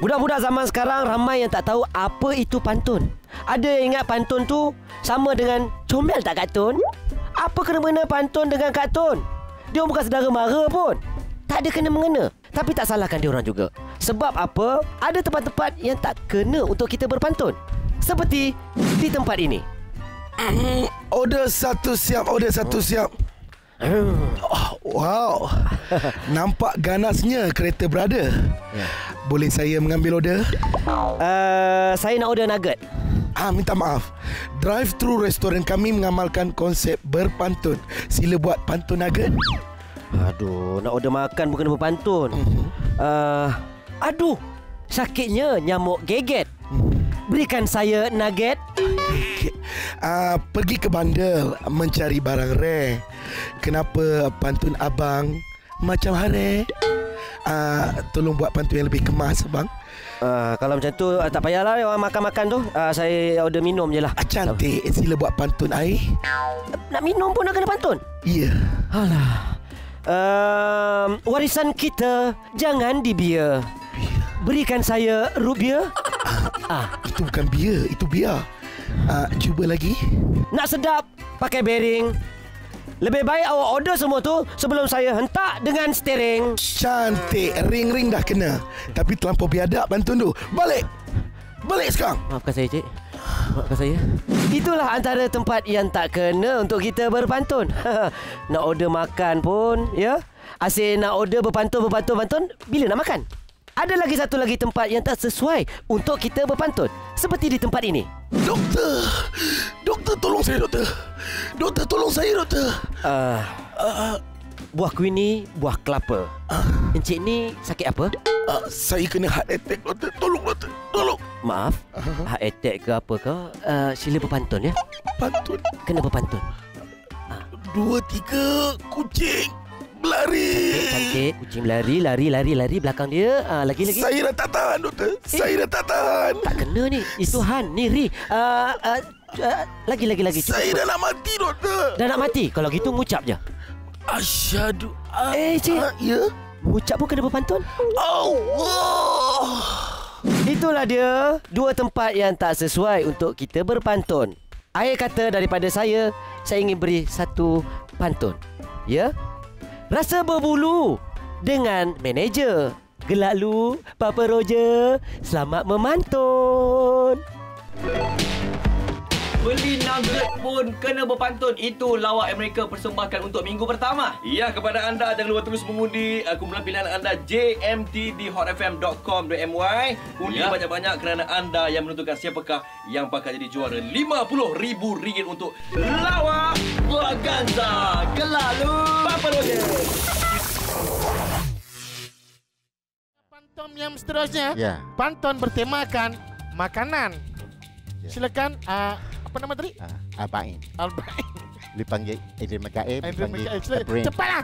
Budak-budak zaman sekarang ramai yang tak tahu apa itu pantun. Ada yang ingat pantun tu sama dengan comel tak kartun? Apa kena-mengena pantun dengan kartun? Dia bukan saudara mara pun. Tak ada kena-mengena. Tapi tak salahkan dia orang juga. Sebab apa? Ada tempat-tempat yang tak kena untuk kita berpantun. Seperti di tempat ini. Order satu siap. Wow. Nampak ganasnya kereta berada. Boleh saya mengambil order? Saya nak order nugget. Minta maaf. Drive-thru restoran kami mengamalkan konsep berpantun. Sila buat pantun nugget. Aduh, nak order makan bukan berpantun. Aduh, sakitnya nyamuk geget. Berikan saya nugget. Pergi ke bandar mencari barang rare. Kenapa pantun abang macam hare? Tolong buat pantun yang lebih kemas, abang. Kalau macam tu tak payahlah orang makan-makan tu. Saya order minum je lah. Cantik. Sila buat pantun air. Nak minum pun nak kena pantun? Ya. Alah. Warisan kita jangan dibia. Berikan saya rupiah. Itu bukan bia, itu biar. Cuba lagi. Nak sedap pakai bearing. Lebih baik awak order semua tu sebelum saya hentak dengan steering. Cantik. Ring-ring dah kena. Tapi terlampau biadab pantun tu. Balik sekarang. Maafkan saya, cik. Maafkan saya. Itulah antara tempat yang tak kena untuk kita berpantun. Nak order makan pun, ya. Asyik nak order berpantun. Bila nak makan? Ada lagi satu lagi tempat yang tak sesuai untuk kita berpantun. Seperti di tempat ini. Doktor tolong saya, doktor. Doktor tolong saya, doktor. Buah kuini, buah kelapa. Encik ni sakit apa? Saya kena heart attack, doktor. Tolong, doktor. Tolong. Maaf, heart attack ke apa ke? Sila berpantun, ya. Pantun. Kena berpantun. 2, 3 kucing berlari. Cantik. Kucing berlari, lari belakang dia. Lagi. Saya dah tak tahan, doktor. Saya dah tak tahan. Tak kena ni. Itu Han, ni Ri. Lagi. Saya dah nak mati, doktor. Dah nak mati? Kalau gitu ngucap je. Asyhadu. Cik. Ya. Ngucap pun kena berpantun. Allah. Itulah dia 2 tempat yang tak sesuai untuk kita berpantun. Akhir kata daripada saya ingin beri satu pantun. Ya? Rasa berbulu dengan manager. Gelak lu, Papa Roger. Selamat memantun. Beli nugget pun kena berpantun. Itu lawak Amerika persembahkan untuk minggu pertama. Ya, kepada anda jangan lupa terus mengundi kumpulan pilihan anda JMT di hotfm.com.my. Undi banyak-banyak kerana anda yang menentukan siapakah yang bakal jadi juara RM50,000 untuk lawak Waganza. Kelalu Papa Roger. Pantun yang seterusnya, pantun bertemakan makanan. Silakan, apa nama tadi? Albain. Albain. Dipanggil Adrian Makaim. Cepatlah.